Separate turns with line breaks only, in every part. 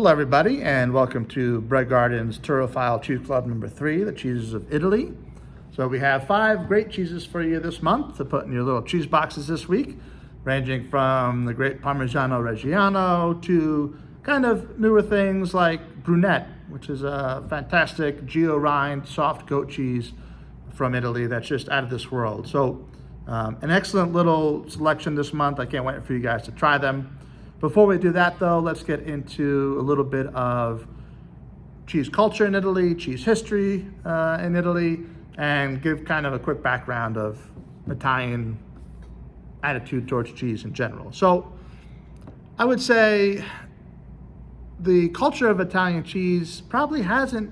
Hello everybody, and welcome to Bread Garden's Turofile Cheese Club number 3, the cheeses of Italy. So we have 5 great cheeses for you this month to put in your little cheese boxes this week, ranging from the great Parmigiano Reggiano to kind of newer things like Brunette, which is a fantastic geo-rind soft goat cheese from Italy that's just out of this world. So an excellent little selection this month. I can't wait for you guys to try them. Before we do that though, let's get into a little bit of cheese culture in Italy, cheese history in Italy, and give kind of a quick background of Italian attitude towards cheese in general. So I would say the culture of Italian cheese probably hasn't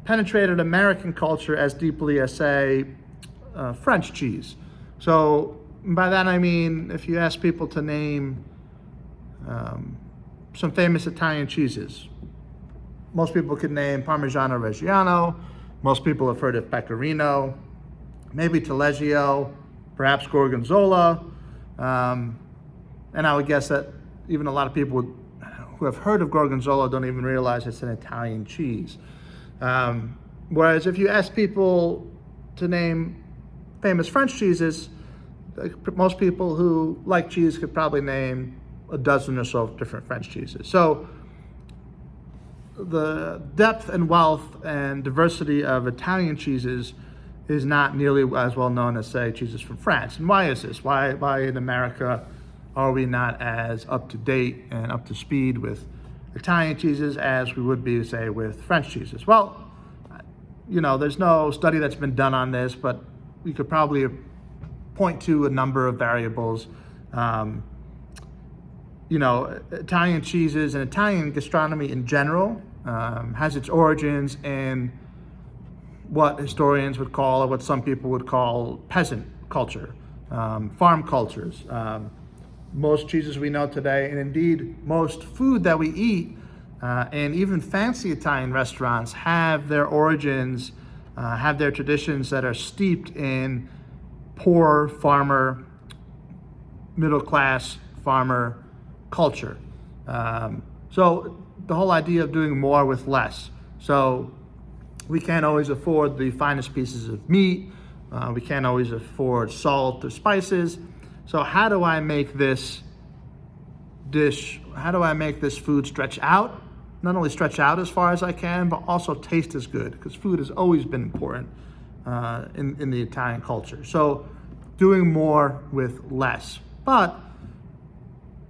penetrated American culture as deeply as, say, French cheese. So by that I mean, if you ask people to name some famous Italian cheeses, most people could name Parmigiano Reggiano, most people have heard of Pecorino, maybe Taleggio, perhaps Gorgonzola, and I would guess that even a lot of people who have heard of Gorgonzola don't even realize it's an Italian cheese. Whereas if you ask people to name famous French cheeses, most people who like cheese could probably name a dozen or so different French cheeses. So the depth and wealth and diversity of Italian cheeses is not nearly as well known as, say, cheeses from France. And why is this? Why in America are we not as up to date and up to speed with Italian cheeses as we would be, say, with French cheeses? Well, you know, there's no study that's been done on this, but we could probably point to a number of variables. You know, Italian cheeses and Italian gastronomy in general has its origins in what historians would call, or what some people would call, peasant culture, farm cultures. Most cheeses we know today, and indeed most food that we eat, and even fancy Italian restaurants, have their origins, have their traditions that are steeped in poor farmer, middle-class farmer culture. So the whole idea of doing more with less. So we can't always afford the finest pieces of meat. We can't always afford salt or spices. So how do I make this dish, how do I make this food stretch out? Not only stretch out as far as I can, but also taste as good, because food has always been important in the Italian culture. So doing more with less. But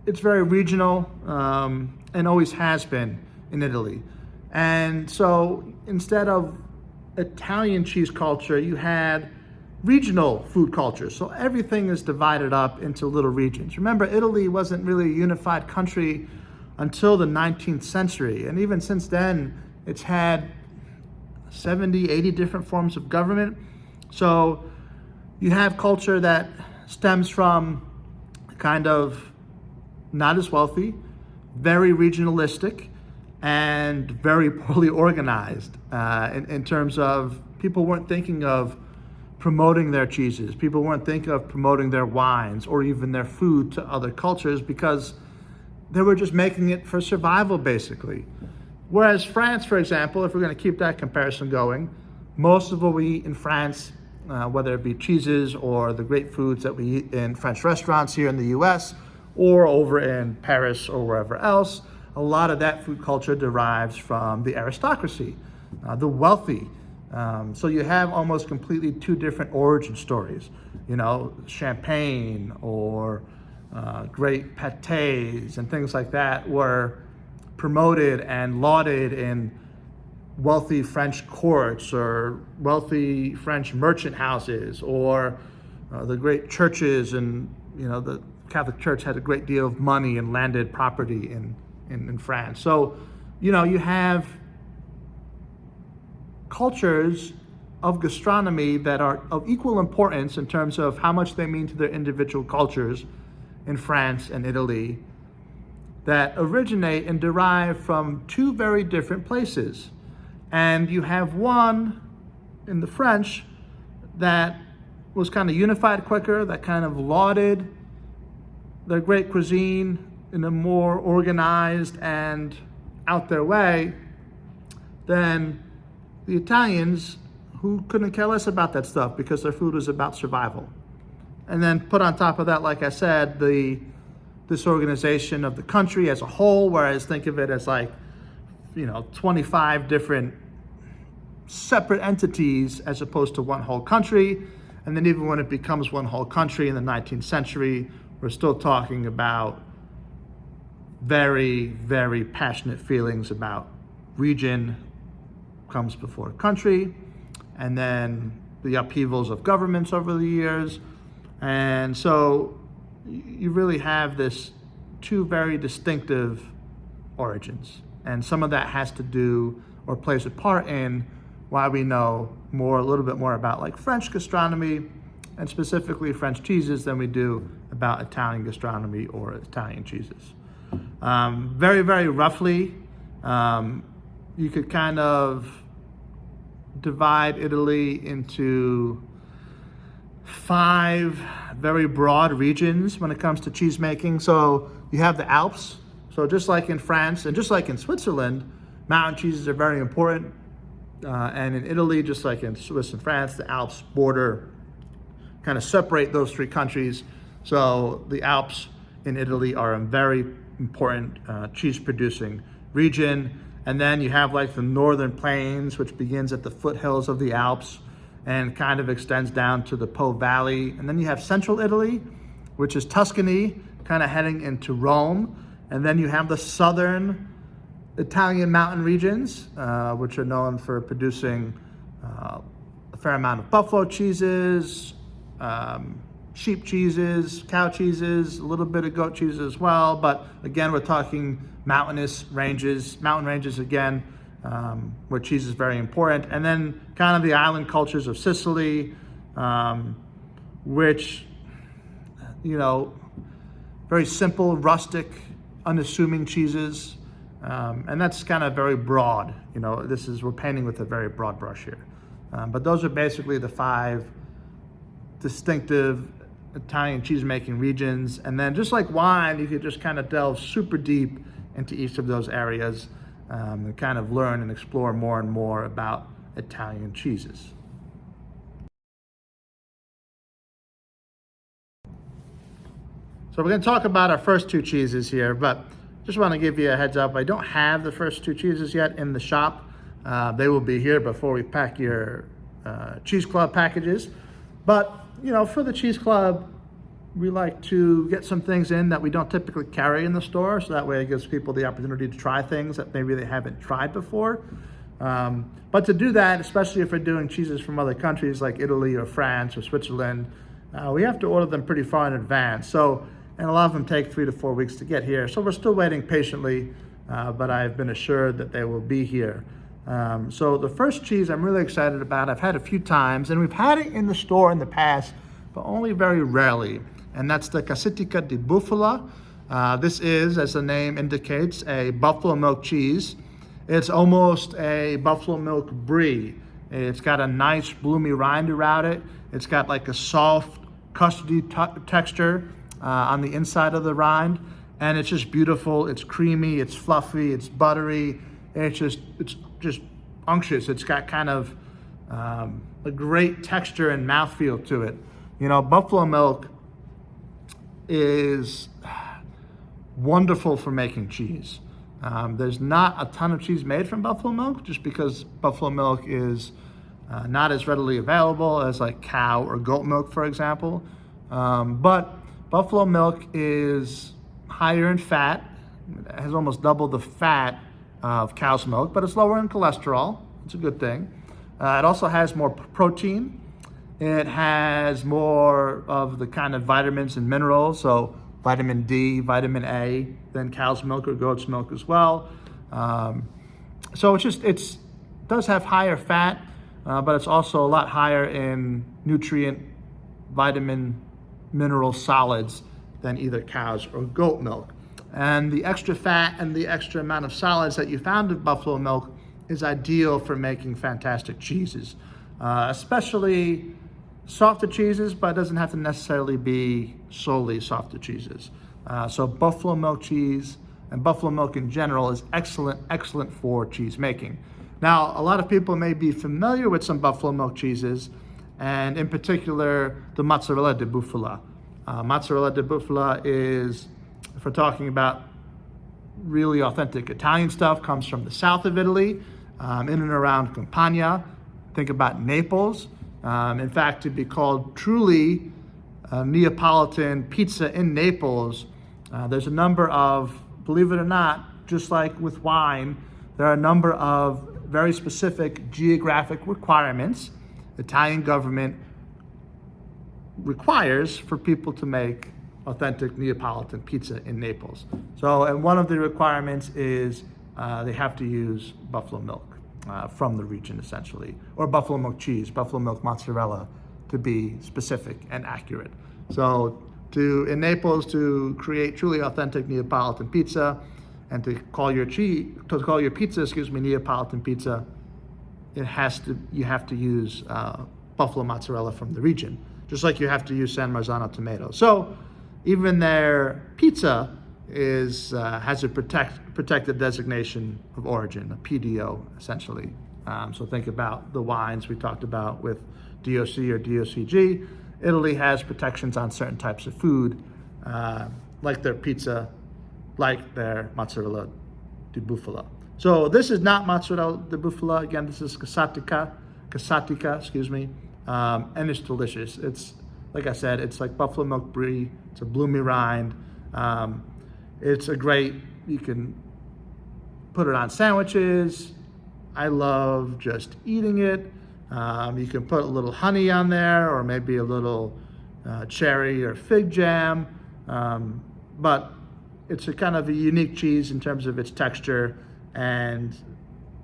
it's very regional and always has been in Italy. And so instead of Italian cheese culture, you had regional food culture. So everything is divided up into little regions. Remember, Italy wasn't really a unified country until the 19th century. And even since then, it's had 70, 80 different forms of government. So you have culture that stems from kind of not as wealthy, very regionalistic, and very poorly organized in terms of people weren't thinking of promoting their cheeses. People weren't thinking of promoting their wines or even their food to other cultures because they were just making it for survival, basically. Whereas France, for example, if we're going to keep that comparison going, most of what we eat in France, whether it be cheeses or the great foods that we eat in French restaurants here in the US, or over in Paris or wherever else, a lot of that food culture derives from the aristocracy, the wealthy. So you have almost completely 2 different origin stories. You know, champagne or great pâtés and things like that were promoted and lauded in wealthy French courts or wealthy French merchant houses, or the great churches, and you know, the Catholic Church had a great deal of money and landed property in France. So, you know, you have cultures of gastronomy that are of equal importance in terms of how much they mean to their individual cultures in France and Italy, that originate and derive from 2 very different places. And you have one in the French that was kind of unified quicker, that kind of lauded their great cuisine in a more organized and out their way than the Italians, who couldn't care less about that stuff because their food was about survival. And then put on top of that, like I said, the disorganization of the country as a whole, whereas think of it as like, 25 different separate entities as opposed to one whole country. And then even when it becomes one whole country in the 19th century, we're still talking about very, very passionate feelings about region comes before country, and then the upheavals of governments over the years. And so you really have this two very distinctive origins. And some of that has to do or plays a part in why we know a little bit more about like French gastronomy and specifically French cheeses than we do about Italian gastronomy or Italian cheeses. Very, very roughly, you could kind of divide Italy into 5 very broad regions when it comes to cheese making. So you have the Alps. So just like in France and just like in Switzerland, mountain cheeses are very important. And in Italy, just like in Swiss and France, the Alps border kind of separate those 3 countries. So the Alps in Italy are a very important cheese producing region. And then you have like the northern plains, which begins at the foothills of the Alps and kind of extends down to the Po Valley. And then you have central Italy, which is Tuscany, kind of heading into Rome. And then you have the southern Italian mountain regions, which are known for producing a fair amount of buffalo cheeses, sheep cheeses, cow cheeses, a little bit of goat cheese as well. But again, we're talking mountain ranges again, where cheese is very important. And then kind of the island cultures of Sicily, which, very simple, rustic, unassuming cheeses. And that's kind of very broad. We're painting with a very broad brush here. But those are basically the 5 distinctive Italian cheese-making regions. And then just like wine, you could just kind of delve super deep into each of those areas and kind of learn and explore more and more about Italian cheeses. So we're going to talk about our first 2 cheeses here, but just want to give you a heads up. I don't have the first 2 cheeses yet in the shop. They will be here before we pack your Cheese Club packages. But, for the Cheese Club, we like to get some things in that we don't typically carry in the store. So that way it gives people the opportunity to try things that maybe they haven't tried before. But to do that, especially if we're doing cheeses from other countries like Italy or France or Switzerland, we have to order them pretty far in advance. And a lot of them take 3 to 4 weeks to get here. So we're still waiting patiently, but I've been assured that they will be here. So the first cheese I'm really excited about, I've had a few times, and we've had it in the store in the past, but only very rarely. And that's the Cassetica di Bufala. This is, as the name indicates, a buffalo milk cheese. It's almost a buffalo milk brie. It's got a nice bloomy rind around it. It's got like a soft custardy texture on the inside of the rind, and it's just beautiful. It's creamy, it's fluffy, it's buttery, it's just unctuous. It's got kind of a great texture and mouthfeel to it. Buffalo milk is wonderful for making cheese. There's not a ton of cheese made from buffalo milk just because buffalo milk is not as readily available as like cow or goat milk, for example. But buffalo milk is higher in fat. It has almost double the fat of cow's milk, but it's lower in cholesterol. It's a good thing. It also has more protein. It has more of the kind of vitamins and minerals, so vitamin D, vitamin A, than cow's milk or goat's milk as well. So it does have higher fat, but it's also a lot higher in nutrient, vitamin, mineral solids than either cow's or goat milk. And the extra fat and the extra amount of solids that you found in buffalo milk is ideal for making fantastic cheeses, especially softer cheeses, but it doesn't have to necessarily be solely softer cheeses. So buffalo milk cheese, and buffalo milk in general is excellent for cheese making. Now, a lot of people may be familiar with some buffalo milk cheeses, and in particular, the mozzarella di bufala. Mozzarella di bufala is, if we're talking about really authentic Italian stuff, comes from the south of Italy, in and around Campania. Think about Naples. In fact, to be called truly Neapolitan pizza in Naples, there's a number of, believe it or not, just like with wine, there are a number of very specific geographic requirements Italian government requires for people to make authentic Neapolitan pizza in Naples. So, and one of the requirements is they have to use buffalo milk from the region, essentially, or buffalo milk cheese, buffalo milk mozzarella, to be specific and accurate. So, in Naples, to create truly authentic Neapolitan pizza, and to call your pizza, Neapolitan pizza, you have to use buffalo mozzarella from the region, just like you have to use San Marzano tomato. So, even their pizza has a protected designation of origin, a PDO, essentially. So think about the wines we talked about with DOC or DOCG. Italy has protections on certain types of food, like their pizza, like their mozzarella di bufala. So this is not mozzarella di bufala. Again, this is cassatica, and it's delicious. It's, like I said, it's like buffalo milk brie. It's a bloomy rind. It's a great, you can put it on sandwiches. I love just eating it. You can put a little honey on there, or maybe a little cherry or fig jam. But it's a kind of a unique cheese in terms of its texture. And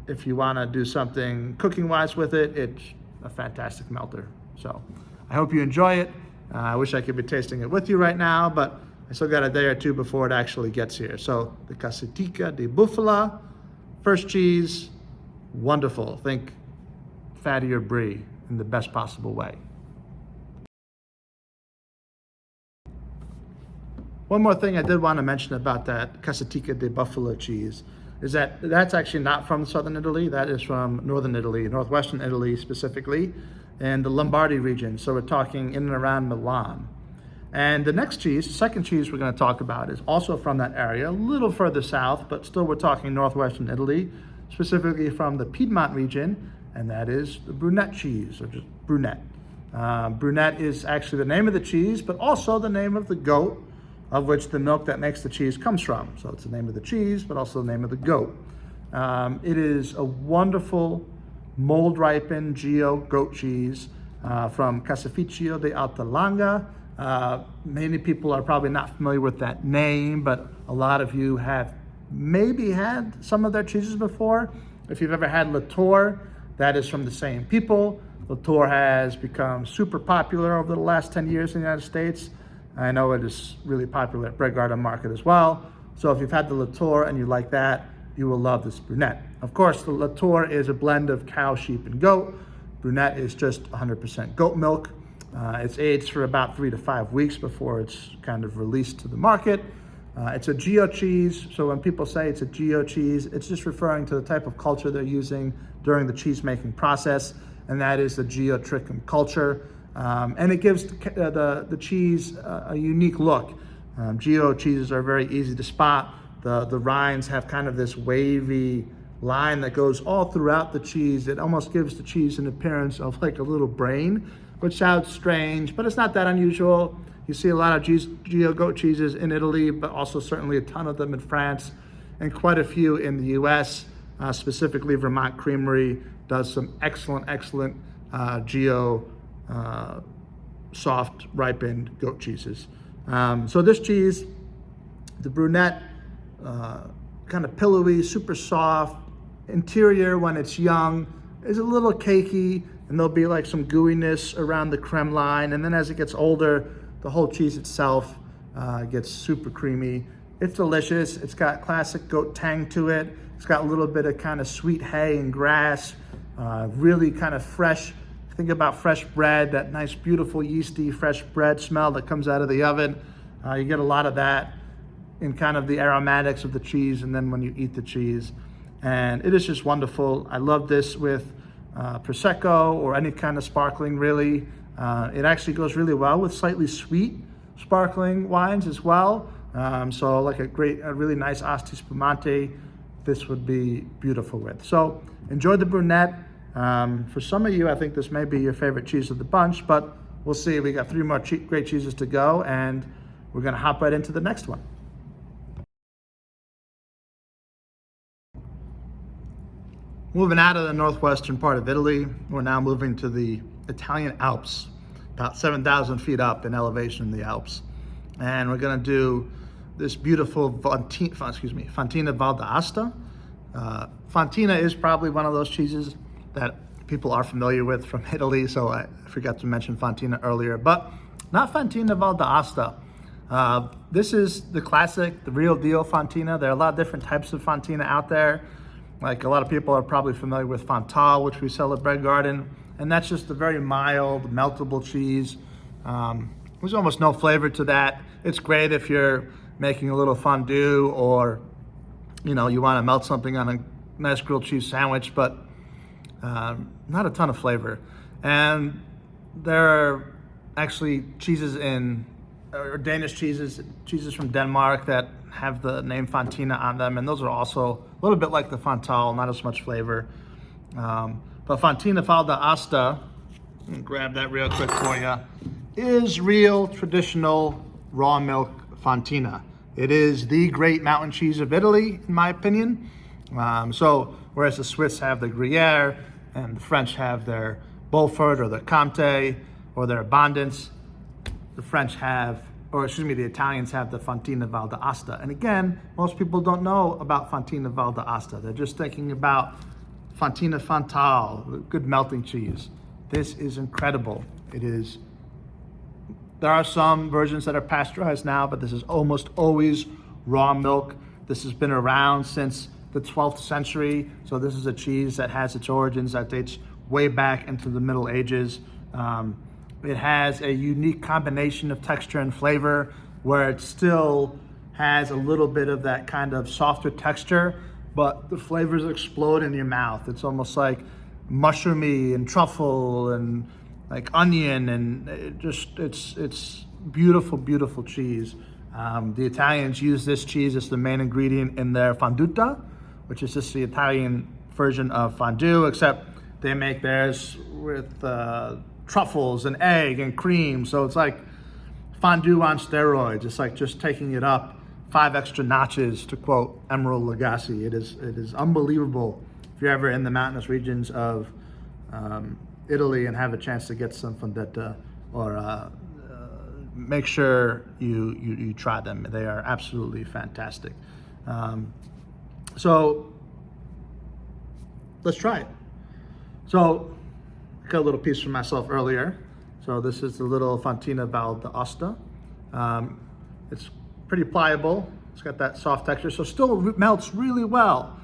if you want to do something cooking-wise with it, it's a fantastic melter. So I hope you enjoy it. I wish I could be tasting it with you right now, but I still got a day or two before it actually gets here. So the cassatica di bufala, first cheese, wonderful. Think fattier brie in the best possible way. One more thing I did want to mention about that cassatica di bufala cheese is that that's actually not from southern Italy. That is from northern Italy, northwestern Italy specifically, and the Lombardy region. So we're talking in and around Milan. And the next cheese, the second cheese we're going to talk about, is also from that area, a little further south, but still we're talking northwestern Italy, specifically from the Piedmont region, and that is the Brunette cheese, or just Brunette. Brunette is actually the name of the cheese, but also the name of the goat, of which the milk that makes the cheese comes from. So it's the name of the cheese, but also the name of the goat. It is a wonderful mold-ripened Gio goat cheese from Caseificio di Alta Langa. Many people are probably not familiar with that name, but a lot of you have maybe had some of their cheeses before. If you've ever had Latour, that is from the same people. Latour has become super popular over the last 10 years in the United States. I know it is really popular at Bread Garden Market as well. So if you've had the Latour and you like that, you will love this Brunette. Of course, the Latour is a blend of cow, sheep, and goat. Brunette is just 100% goat milk. It's aged for about 3 to 5 weeks before it's kind of released to the market. It's a Gio cheese, so when people say it's a Gio cheese, it's just referring to the type of culture they're using during the cheese making process, and that is the Gio trichum culture. And it gives the cheese a unique look. Gio cheeses are very easy to spot. The rinds have kind of this wavy line that goes all throughout the cheese. It almost gives the cheese an appearance of like a little brain, which sounds strange, but it's not that unusual. You see a lot of Gio goat cheeses in Italy, but also certainly a ton of them in France, and quite a few in the US. Specifically, Vermont Creamery does some excellent Gio soft ripened goat cheeses. So this cheese, the Brunette, kind of pillowy, super soft. Interior when it's young is a little cakey, and there'll be like some gooiness around the creme line. And then as it gets older, the whole cheese itself gets super creamy. It's delicious. It's got classic goat tang to it. It's got a little bit of kind of sweet hay and grass, really kind of fresh. Think about fresh bread, that nice, beautiful, yeasty, fresh bread smell that comes out of the oven. You get a lot of that. in kind of the aromatics of the cheese and then when you eat the cheese. And it is just wonderful. I love this with Prosecco or any kind of sparkling, really. It actually goes really well with slightly sweet sparkling wines as well. So like a really nice Asti Spumante, this would be beautiful with. So enjoy the brunette. For some of you, I think this may be your favorite cheese of the bunch, but we'll see. We got 3 more great cheeses to go, and we're gonna hop right into the next one. Moving out of the northwestern part of Italy, we're now moving to the Italian Alps, about 7,000 feet up in elevation in the Alps. And we're gonna do this beautiful Fontina Val d'Asta. Fontina is probably one of those cheeses that people are familiar with from Italy, so I forgot to mention Fontina earlier, but not Fontina Val d'Asta. This is the classic, the real deal Fontina. There are a lot of different types of Fontina out there. Like a lot of people are probably familiar with Fontal, which we sell at Bread Garden, and that's just a very mild, meltable cheese. There's almost no flavor to that. It's great if you're making a little fondue or you want to melt something on a nice grilled cheese sandwich, but not a ton of flavor. And there are actually cheeses or Danish cheeses from Denmark that have the name Fontina on them, and those are also a little bit like the Fontal, not as much flavor. But Fontina Val d'Asta, let me grab that real quick for you, is real traditional raw milk Fontina. It is the great mountain cheese of Italy, in my opinion. So whereas the Swiss have the Gruyere and the French have their Beaufort or their Comté or their Abondance, the Italians have the Fontina Val d'Asta. And again, most people don't know about Fontina Val d'Asta. They're just thinking about Fontina Fontal, good melting cheese. This is incredible. There are some versions that are pasteurized now, but this is almost always raw milk. This has been around since the 12th century. So this is a cheese that has its origins that dates way back into the Middle Ages. It has a unique combination of texture and flavor where it still has a little bit of that kind of softer texture, but the flavors explode in your mouth. It's almost like mushroomy and truffle and like onion, and it's beautiful, beautiful cheese. The Italians use this cheese as the main ingredient in their fonduta, which is just the Italian version of fondue, except they make theirs with truffles and egg and cream. So it's like fondue on steroids. It's like just taking it up 5 extra notches, to quote Emeril Lagasse. It is unbelievable. If you're ever in the mountainous regions of Italy and have a chance to get some fondetta, or make sure you try them. They are absolutely fantastic. So let's try it. So I got a little piece for myself earlier. So this is the little Fontina Val d'Asta. It's pretty pliable. It's got that soft texture, so still melts really well.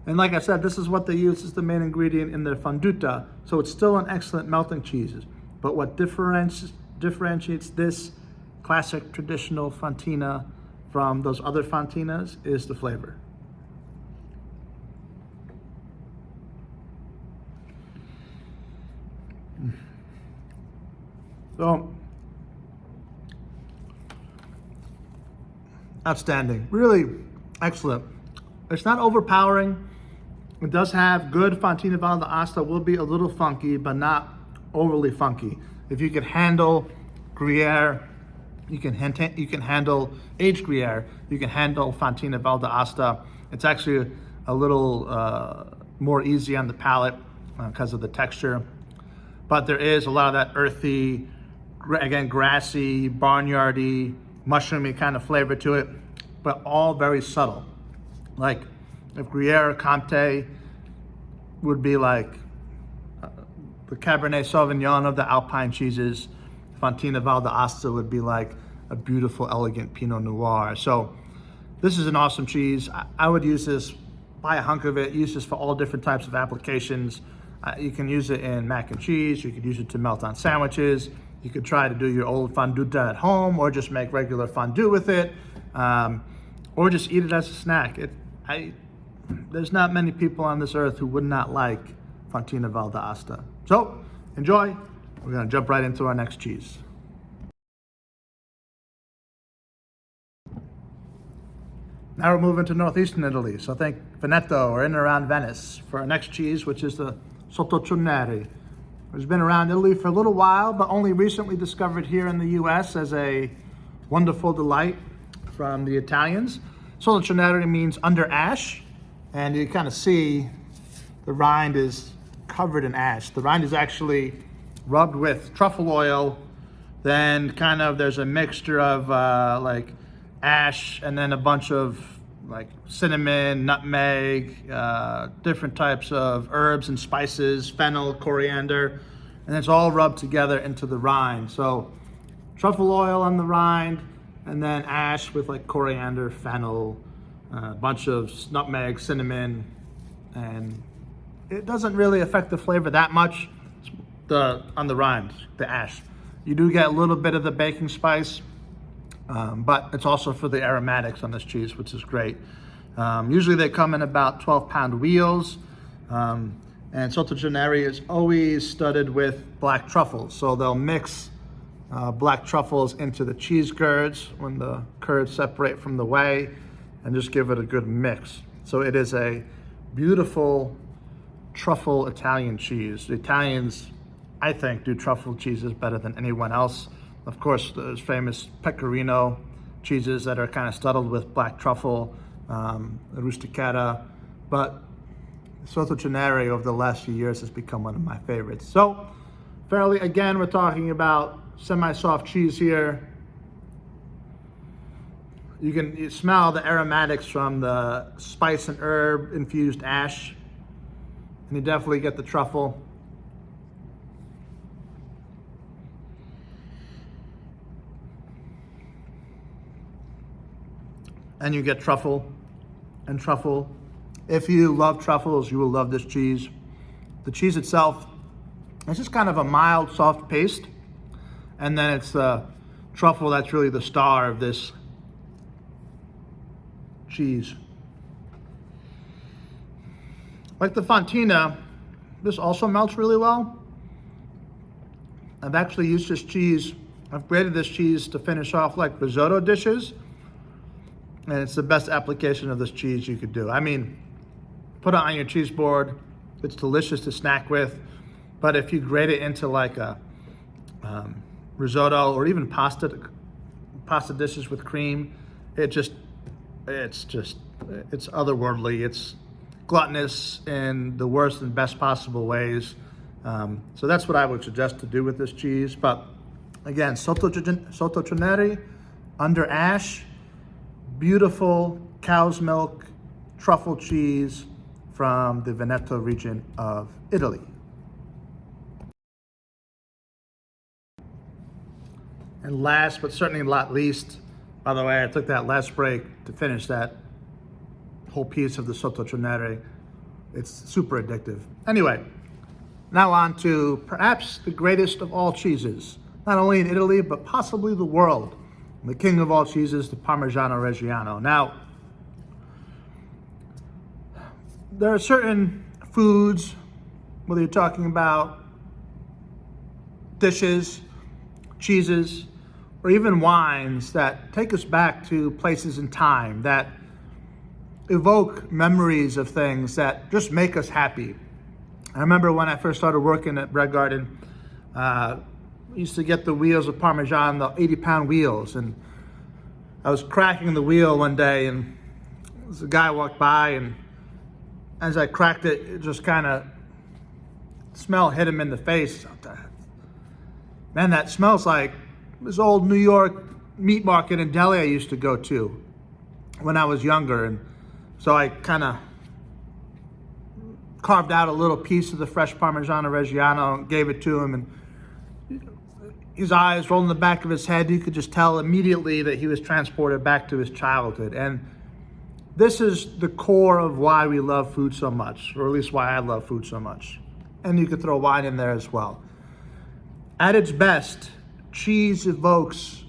And like I said, this is what they use as the main ingredient in their fonduta, so it's still an excellent melting cheese. But what differentiates this classic traditional Fontina from those other Fontinas is the flavor. So, outstanding, really excellent. It's not overpowering. It does have good Fontina Val d'Asta, will be a little funky, but not overly funky. If you can handle Gruyere, you can handle aged Gruyere, you can handle Fontina Val d'Asta. It's actually a little more easy on the palate because of the texture. But there is a lot of that earthy, again, grassy, barnyardy, mushroomy kind of flavor to it, but all very subtle. Like if Gruyere or Comté would be like the Cabernet Sauvignon of the Alpine cheeses, Fontina Val d'Asta would be like a beautiful, elegant Pinot Noir. So this is an awesome cheese. I would use this, buy a hunk of it, use this for all different types of applications. You can use it in mac and cheese, you could use it to melt on sandwiches, you could try to do your old fonduta at home or just make regular fondue with it. or just eat it as a snack. There's not many people on this earth who would not like Fontina Val d'Asta. So enjoy. We're gonna jump right into our next cheese. Now we're moving to northeastern Italy. So think Veneto or in and around Venice for our next cheese, which is the Sottoceneri. It's been around Italy for a little while, but only recently discovered here in the US as a wonderful delight from the Italians. Sottoceneri means under ash, and you kind of see the rind is covered in ash. The rind is actually rubbed with truffle oil, then kind of there's a mixture of like ash and then a bunch of like cinnamon, nutmeg, different types of herbs and spices, fennel, coriander, and it's all rubbed together into the rind. So truffle oil on the rind, and then ash with like coriander, fennel, a bunch of nutmeg, cinnamon, and it doesn't really affect the flavor that much on the rind, the ash. You do get a little bit of the baking spice, but it's also for the aromatics on this cheese, which is great. Usually they come in about 12-pound wheels, and Sottoceneri is always studded with black truffles. So they'll mix black truffles into the cheese curds when the curds separate from the whey, and just give it a good mix. So it is a beautiful truffle Italian cheese. The Italians, I think, do truffle cheeses better than anyone else. Of course, there's famous pecorino cheeses that are kind of studded with black truffle, rusticata, but Sottoceneri over the last few years has become one of my favorites. So, fairly, again, we're talking about semi-soft cheese here. You smell the aromatics from the spice and herb infused ash, and you definitely get the truffle. And you get truffle and truffle. If you love truffles, you will love this cheese. The cheese itself, it's just kind of a mild, soft paste. And then it's the truffle that's really the star of this cheese. Like the Fontina, this also melts really well. I've actually used this cheese, I've grated this cheese to finish off like risotto dishes. And it's the best application of this cheese you could do. I mean, put it on your cheese board. It's delicious to snack with. But if you grate it into like a risotto or even pasta dishes with cream, it's otherworldly. It's gluttonous in the worst and best possible ways. So that's what I would suggest to do with this cheese. But again, Sottoceneri, under ash, beautiful cow's milk truffle cheese from the Veneto region of Italy. And last, but certainly not least, by the way, I took that last break to finish that whole piece of the Sottoceneri. It's super addictive. Anyway, now on to perhaps the greatest of all cheeses, not only in Italy, but possibly the world. The king of all cheeses, the Parmigiano Reggiano. Now, there are certain foods, whether you're talking about dishes, cheeses, or even wines that take us back to places in time, that evoke memories of things that just make us happy. I remember when I first started working at Bread Garden, we used to get the wheels of Parmesan, the 80-pound wheels, and I was cracking the wheel one day, and a guy walked by, and as I cracked it, it just kind of, smell hit him in the face. Man, that smells like this old New York meat market and deli I used to go to when I was younger. And so I kind of carved out a little piece of the fresh Parmigiano Reggiano and gave it to him, and his eyes rolled in the back of his head. You could just tell immediately that he was transported back to his childhood. And this is the core of why we love food so much, or at least why I love food so much. And you could throw wine in there as well. At its best, cheese evokes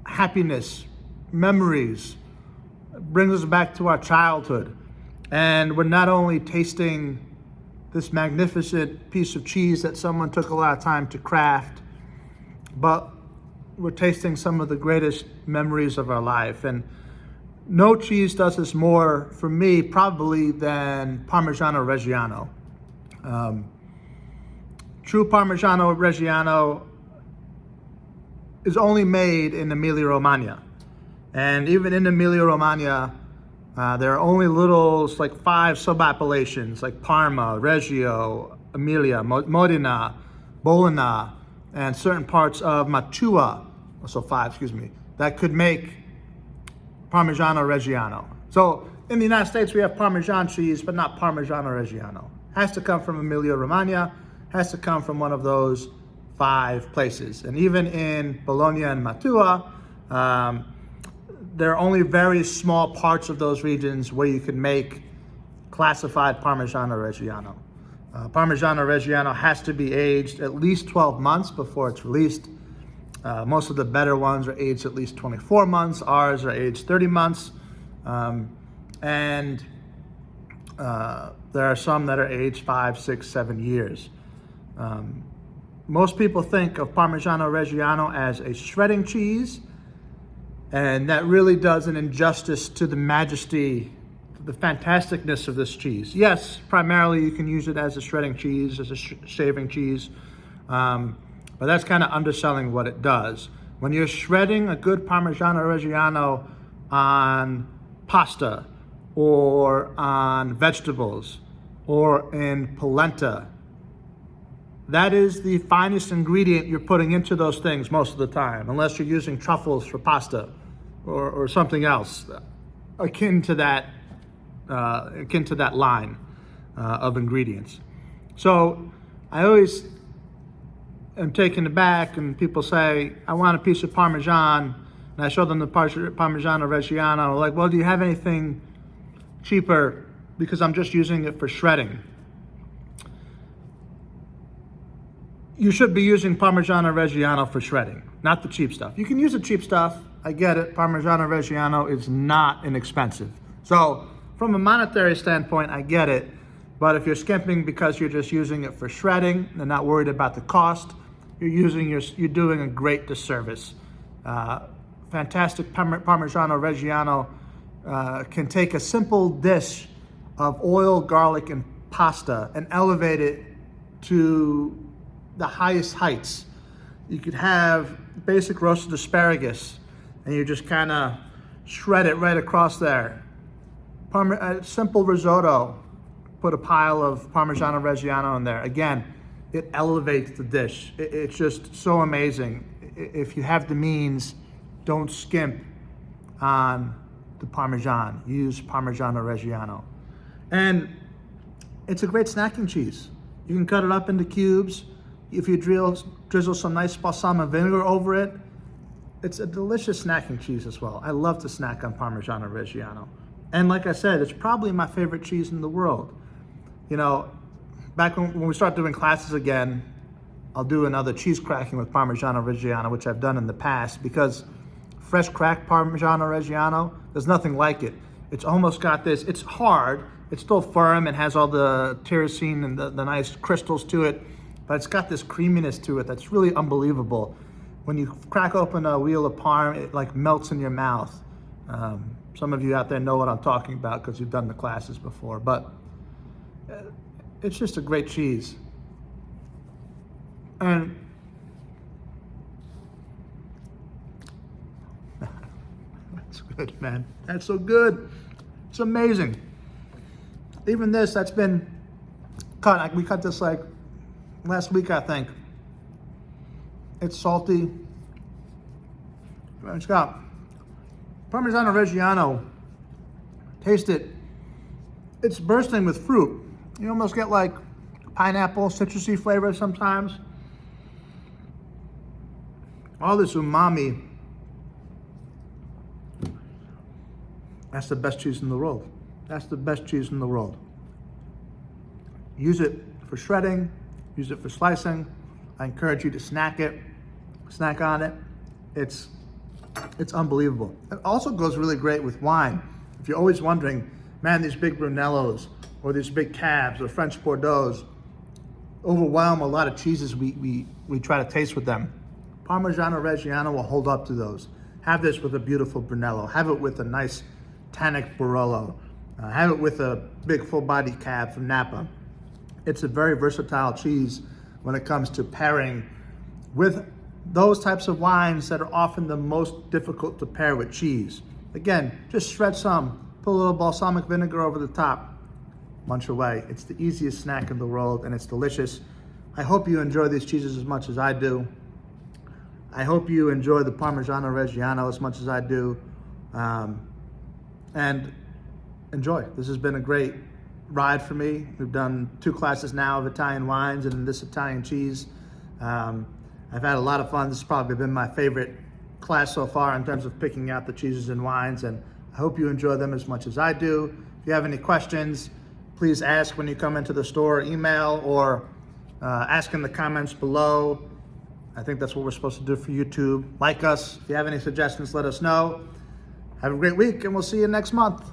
happiness memories. It brings us back to our childhood. And we're not only tasting this magnificent piece of cheese that someone took a lot of time to craft, but we're tasting some of the greatest memories of our life. And no cheese does this more for me probably than Parmigiano Reggiano. True Parmigiano Reggiano is only made in Emilia-Romagna. And even in Emilia-Romagna, there are only like 5 sub-appellations, like Parma, Reggio, Emilia, Modena, Bologna, and certain parts of Mantua, so 5, excuse me, that could make Parmigiano Reggiano. So in the United States, we have Parmesan cheese, but not Parmigiano Reggiano. Has to come from Emilia-Romagna, has to come from one of those 5 places. And even in Bologna and Mantua, there are only very small parts of those regions where you can make classified Parmigiano Reggiano. Parmigiano Reggiano has to be aged at least 12 months before it's released. Most of the better ones are aged at least 24 months. Ours are aged 30 months. And there are some that are aged 5, 6, 7 years. Most people think of Parmigiano Reggiano as a shredding cheese, and that really does an injustice to the majesty, the fantasticness of this cheese. Yes, primarily you can use it as a shredding cheese, as a shaving cheese, but that's kind of underselling what it does. When you're shredding a good Parmigiano Reggiano on pasta or on vegetables or in polenta, that is the finest ingredient you're putting into those things most of the time, unless you're using truffles for pasta or something else akin to that line of ingredients. So I always am taken aback, and people say, I want a piece of Parmesan, and I show them the Parmigiano Reggiano, like, well, do you have anything cheaper? Because I'm just using it for shredding. You should be using Parmigiano Reggiano for shredding, not the cheap stuff. You can use the cheap stuff, I get it. Parmigiano Reggiano is not inexpensive. So from a monetary standpoint, I get it. But if you're skimping because you're just using it for shredding and not worried about the cost, you're doing a great disservice. Fantastic Parmigiano Reggiano can take a simple dish of oil, garlic, and pasta and elevate it to the highest heights. You could have basic roasted asparagus and you just kind of shred it right across there. Simple risotto, put a pile of Parmigiano Reggiano in there. Again, it elevates the dish. It's just so amazing. If you have the means, don't skimp on the Parmesan. Use Parmigiano Reggiano. And it's a great snacking cheese. You can cut it up into cubes. If you drizzle some nice balsamic vinegar over it, it's a delicious snacking cheese as well. I love to snack on Parmigiano Reggiano. And like I said, it's probably my favorite cheese in the world. You know, back when we start doing classes again, I'll do another cheese cracking with Parmigiano Reggiano, which I've done in the past, because fresh cracked Parmigiano Reggiano, there's nothing like it. It's almost got this, it's hard, it's still firm and has all the tyrosine and the nice crystals to it, but it's got this creaminess to it that's really unbelievable. When you crack open a wheel of Parm, it like melts in your mouth. Some of you out there know what I'm talking about because you've done the classes before, but it's just a great cheese. And that's good, man. That's so good. It's amazing. Even this, that's been cut. We cut this like last week, I think. It's salty. It's got Parmigiano Reggiano. Taste it. It's bursting with fruit. You almost get like pineapple, citrusy flavor sometimes. All this umami. That's the best cheese in the world. That's the best cheese in the world. Use it for shredding. Use it for slicing. I encourage you to snack on it. It's It's unbelievable. It also goes really great with wine. If you're always wondering, man, these big Brunellos or these big Cabs or French Bordeaux's overwhelm a lot of cheeses we try to taste with them. Parmigiano Reggiano will hold up to those. Have this with a beautiful Brunello. Have it with a nice tannic Barolo. Have it with a big full-body Cab from Napa. It's a very versatile cheese when it comes to pairing with those types of wines that are often the most difficult to pair with cheese. Again, just shred some, put a little balsamic vinegar over the top, munch away. It's the easiest snack in the world and it's delicious. I hope you enjoy these cheeses as much as I do. I hope you enjoy the Parmigiano Reggiano as much as I do. And enjoy. This has been a great ride for me. We've done 2 classes now of Italian wines and this Italian cheese. I've had a lot of fun. This has probably been my favorite class so far in terms of picking out the cheeses and wines, and I hope you enjoy them as much as I do. If you have any questions, please ask when you come into the store, email, or ask in the comments below. I think that's what we're supposed to do for YouTube. Like us. If you have any suggestions, let us know. Have a great week, and we'll see you next month.